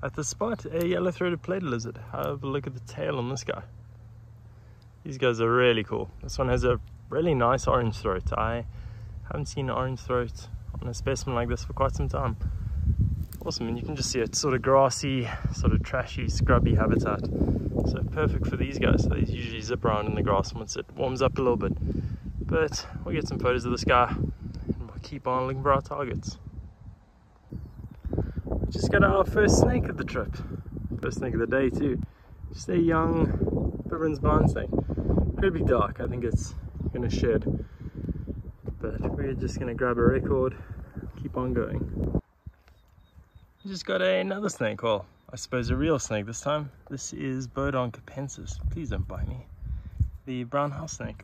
at the spot, a yellow-throated plate lizard. Have a look at the tail on this guy. These guys are really cool. This one has a really nice orange throat. I haven't seen an orange throat on a specimen like this for quite some time. Awesome, and you can just see it's sort of grassy, sort of trashy, scrubby habitat. So perfect for these guys. So these usually zip around in the grass once it warms up a little bit. But we'll get some photos of this guy and we'll keep on looking for our targets. We just got our first snake of the trip. First snake of the day too. Just a young Biverin's blind snake. Incredibly dark, I think it's gonna shed. But we're just gonna grab a record, keep on going. We just got another snake, well, I suppose a real snake this time. This is Bodon capensis. Please don't bite me. The brown house snake.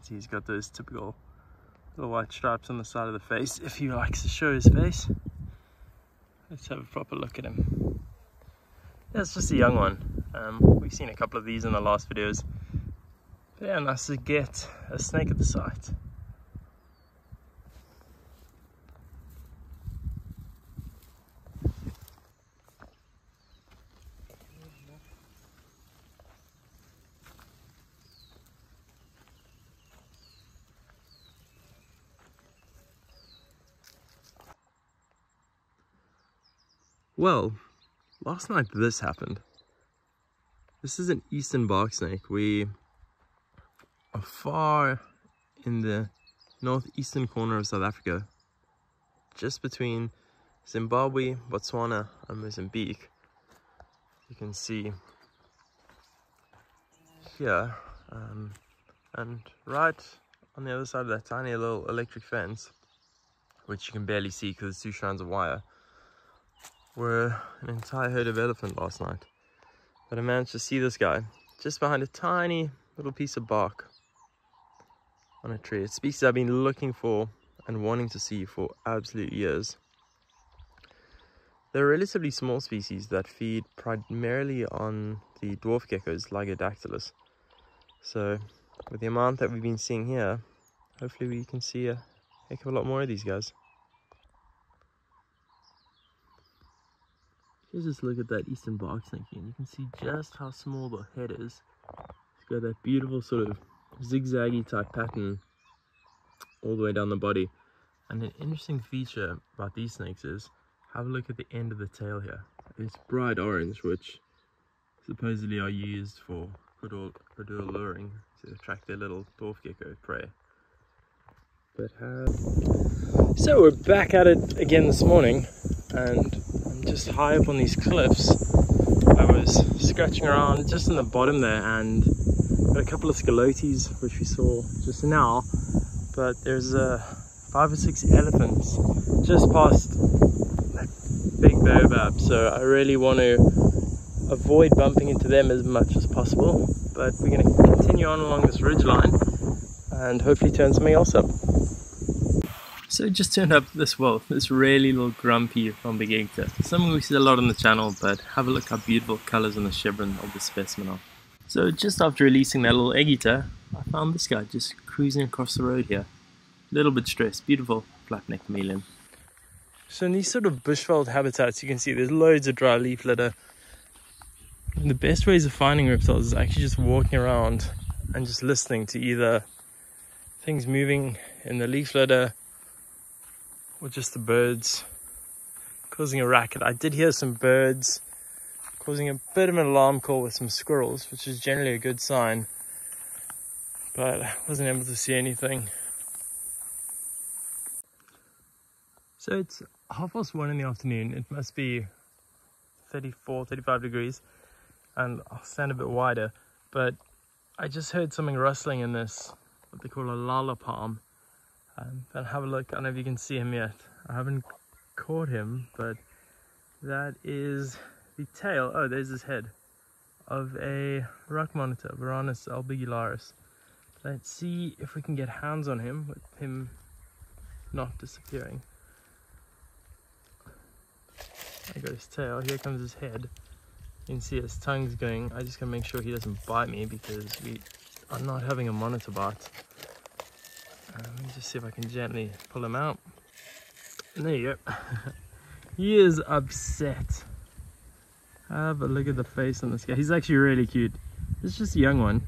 See, he's got those typical little white stripes on the side of the face, if he likes to show his face. Let's have a proper look at him. That's just a young one. We've seen a couple of these in the last videos. But yeah, nice to get a snake at the site. Well, last night this happened. This is an eastern bark snake. We are far in the northeastern corner of South Africa, just between Zimbabwe, Botswana and Mozambique. You can see here, and right on the other side of that tiny little electric fence, which you can barely see because it's 2 strands of wire, were an entire herd of elephant last night. But I managed to see this guy just behind a tiny little piece of bark on a tree. It's a species I've been looking for and wanting to see for absolute years. They're a relatively small species that feed primarily on the dwarf geckos, Lygodactylus. So with the amount that we've been seeing here, hopefully we can see a heck of a lot more of these guys. Let's just look at that eastern bark snake again. You can see just how small the head is. It's got that beautiful sort of zigzaggy type pattern all the way down the body. And an interesting feature about these snakes is, have a look at the end of the tail here. It's bright orange, which supposedly are used for predator luring to attract their little dwarf gecko prey. But so we're back at it again this morning, and I'm just high up on these cliffs. I was scratching around just in the bottom there and got a couple of scalotes which we saw just now, but there's 5 or 6 elephants just past that big baobab, so I really want to avoid bumping into them as much as possible. But we're going to continue on along this ridge line and hopefully turn something else up. So it just turned up this really little grumpy rhombic eggter. Something we see a lot on the channel, but have a look how beautiful colours on the chevron of the specimen are. So just after releasing that little egg eater, I found this guy just cruising across the road here. A little bit stressed, beautiful flat-necked chameleon. So in these sort of bushveld habitats, you can see there's loads of dry leaf litter. And the best ways of finding reptiles is actually just walking around and just listening to either things moving in the leaf litter or just the birds causing a racket. I did hear some birds causing a bit of an alarm call with some squirrels, which is generally a good sign, but I wasn't able to see anything. So it's 1:30 in the afternoon. It must be 34, 35 degrees, and I'll stand a bit wider, but I just heard something rustling in this, what they call a lala palm. And have a look. I don't know if you can see him yet. I haven't caught him, but that is the tail. Oh, there's his head of a rock monitor, Varanus albigularis. Let's see if we can get hands on him with him not disappearing. I got his tail. Here comes his head. You can see his tongue's going. I just gotta make sure he doesn't bite me because we are not having a monitor bite. Let me just see if I can gently pull him out. And there you go. He is upset. Have a look at the face on this guy. He's actually really cute. It's just a young one.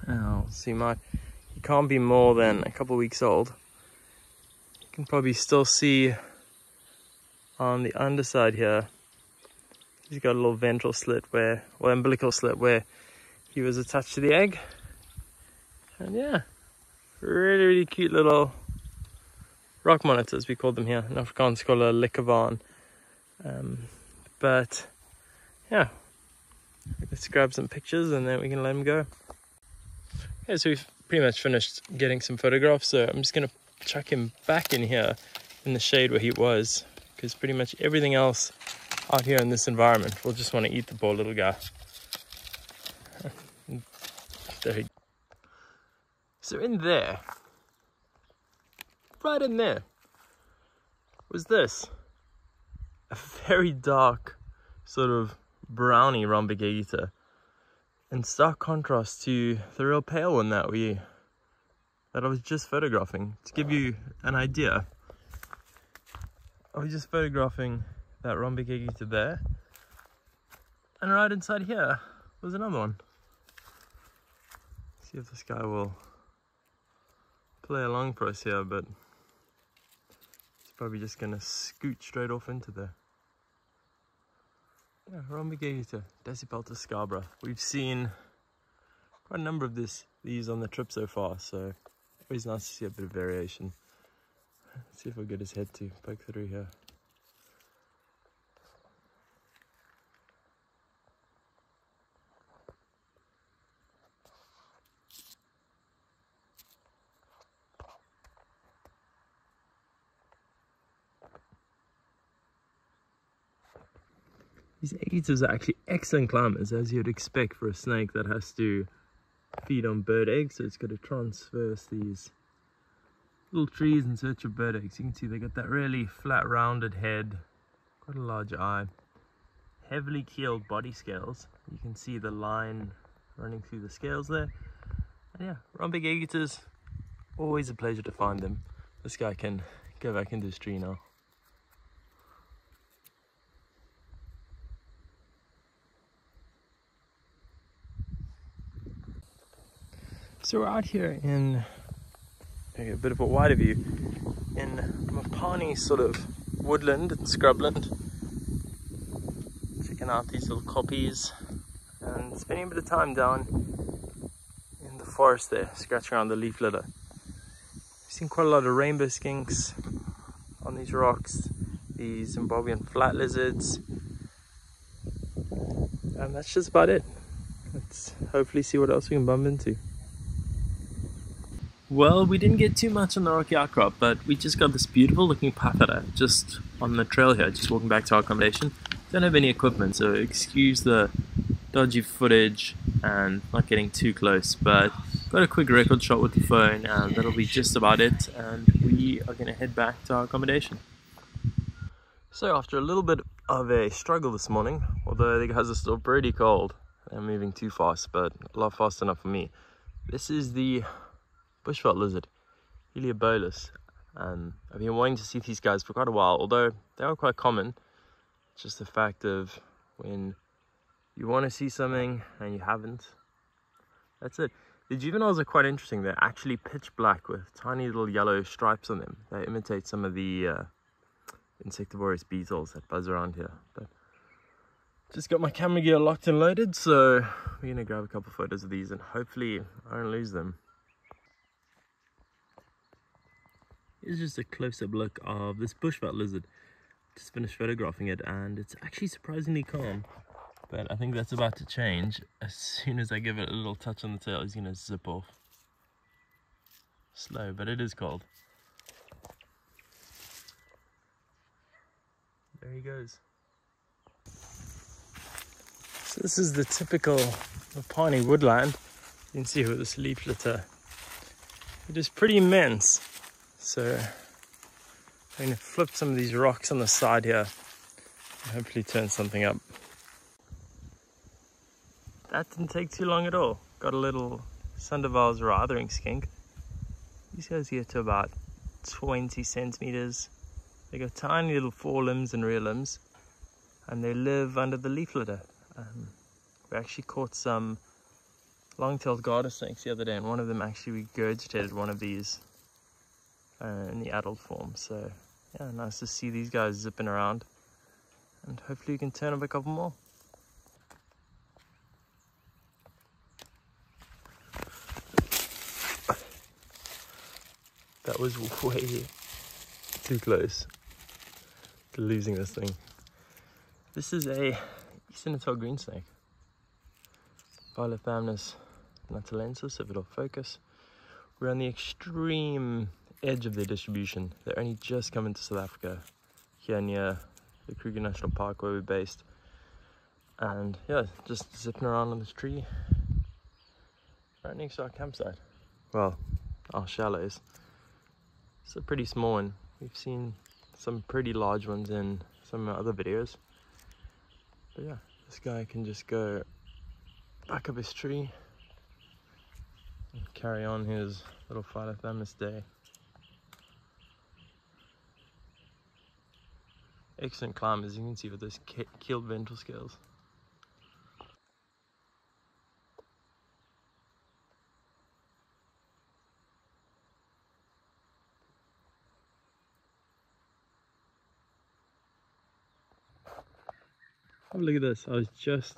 Oh, see, he can't be more than a couple weeks old. You can probably still see on the underside here, he's got a little ventral slit or umbilical slit where he was attached to the egg. And yeah, really, really cute little rock monitors, we call them here. In Afrikaans called a likkerwaan. But yeah, let's grab some pictures and then we can let him go. Okay, so we've pretty much finished getting some photographs, so I'm just going to chuck him back in here in the shade where he was, because pretty much everything else out here in this environment will just want to eat the poor little guy. There he goes. So in there, right in there, was this. A very dark sort of brownie rhombic egg eater. In stark contrast to the real pale one that I was just photographing. To give you an idea, I was just photographing that rhombic egg eater there, and right inside here was another one. See if this guy will play along for us here, but he's probably just gonna scoot straight off into there. Yeah, rhombic egg eater, Decipelta scabra. We've seen quite a number of these on the trip so far, so always nice to see a bit of variation. Let's see if we'll get his head to poke through here. These egg eaters are actually excellent climbers, as you'd expect for a snake that has to feed on bird eggs. So it's got to transverse these little trees in search of bird eggs. You can see they got that really flat rounded head, quite a large eye, heavily keeled body scales. You can see the line running through the scales there. And yeah, rhombic egg eaters, always a pleasure to find them. This guy can go back into his tree now. So we're out here in a bit of a wider view in Mopani sort of woodland and scrubland, checking out these little koppies and spending a bit of time down in the forest there, scratching around the leaf litter. We've seen quite a lot of rainbow skinks on these rocks, these Zimbabwean flat lizards, and that's just about it. Let's hopefully see what else we can bump into. Well, we didn't get too much on the rocky outcrop, but we just got this beautiful looking pathara just on the trail here, just walking back to our accommodation. Don't have any equipment, so excuse the dodgy footage and not getting too close, but got a quick record shot with the phone and that'll be just about it, and we are going to head back to our accommodation. So after a little bit of a struggle this morning, although the guys are still pretty cold, they're moving too fast, but a lot fast enough for me. This is the bushveld lizard, Heliobolus. I've been wanting to see these guys for quite a while, although they are quite common. It's just the fact of when you want to see something and you haven't, that's it. The juveniles are quite interesting. They're actually pitch black with tiny little yellow stripes on them. They imitate some of the insectivorous beetles that buzz around here. But just got my camera gear locked and loaded, so we're gonna grab a couple photos of these and hopefully I don't lose them. Here's just a close-up look of this bushveld lizard. Just finished photographing it and it's actually surprisingly calm. But I think that's about to change. As soon as I give it a little touch on the tail, he's gonna zip off. Slow, but it is cold. There he goes. So this is the typical Mopani woodland. You can see with this leaf litter. It is pretty immense. So I'm going to flip some of these rocks on the side here and hopefully turn something up. That didn't take too long at all. Got a little Sandoval's rathering skink. These guys get to about 20 centimeters, They got tiny little forelimbs and rear limbs, and they live under the leaf litter. We actually caught some long-tailed garter snakes the other day, and one of them actually regurgitated one of these in the adult form. So yeah, nice to see these guys zipping around, and hopefully you can turn up a couple more. That was way too close to losing this thing. This is a Eastern Natal green snake, Phylophamnus natalensis, if it'll focus. We're on the extreme edge of their distribution. They're only just coming to South Africa, here near the Kruger National Park where we're based. And yeah, just zipping around on this tree right next to our campsite. Well, our shallows. It's a pretty small one. We've seen some pretty large ones in some of our other videos. But yeah, this guy can just go back up his tree and carry on his little Phylophamnus day. Excellent climb, as you can see, with those keeled ventral scales. Oh, look at this. I was just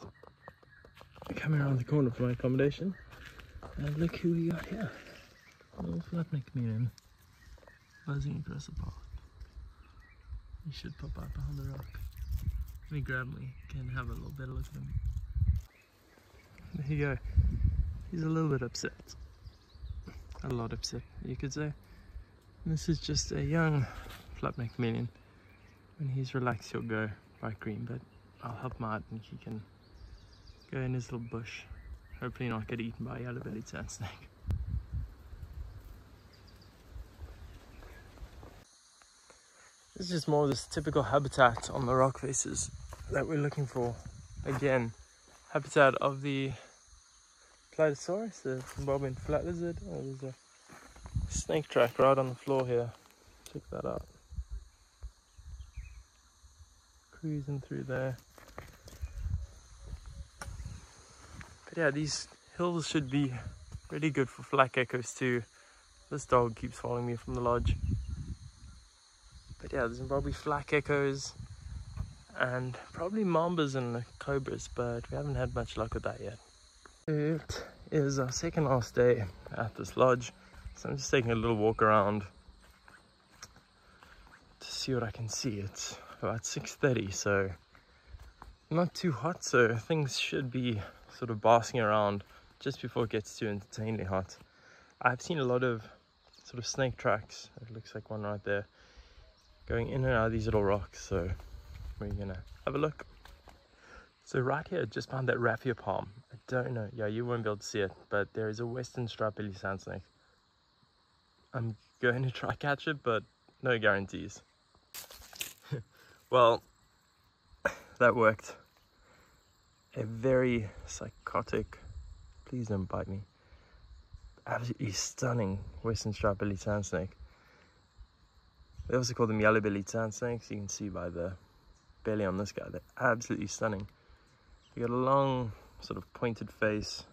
coming around the corner from my accommodation, and look who we got here. A little flat-necked chameleon buzzing across the path. He should pop out behind the rock. Let me grab me, can have a little better look at him. There you go. He's a little bit upset. A lot upset, you could say. And this is just a young flat-necked chameleon. When he's relaxed, he'll go bright green, but I'll help him out and he can go in his little bush. Hopefully not get eaten by a yellow-bellied sand snake. This is just more of this typical habitat on the rock faces that we're looking for. Again, habitat of the Platysaurus, the Zimbabwean flat lizard. Oh, there's a snake track right on the floor here. Check that out. Cruising through there. But yeah, these hills should be really good for flak geckos too. This dog keeps following me from the lodge. But yeah, there's probably flak geckos and probably mambas and cobras, but we haven't had much luck with that yet. It is our second last day at this lodge, so I'm just taking a little walk around to see what I can see. It's about 6:30, so not too hot, so things should be sort of basking around just before it gets too entertainingly hot. I've seen a lot of sort of snake tracks. It looks like one right there, going in and out of these little rocks, so we're gonna have a look. So right here, just behind that raffia palm, I don't know, yeah, you won't be able to see it, but there is a western striped-bellied sand snake. I'm going to try catch it, but no guarantees. Well, that worked. A very psychotic, please don't bite me, absolutely stunning western striped-bellied sand snake. They also call them yellow-bellied sand snakes. You can see by the belly on this guy, they're absolutely stunning. They got a long, sort of pointed face.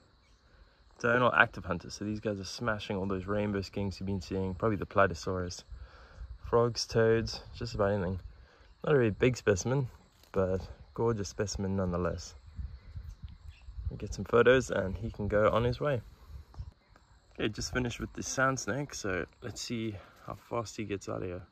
They're not active hunters, so these guys are smashing all those rainbow skinks you've been seeing, probably the Platysaurus. Frogs, toads, just about anything. Not a very big specimen, but gorgeous specimen nonetheless. We'll get some photos and he can go on his way. Okay, just finished with this sand snake, so let's see how fast he gets out of here.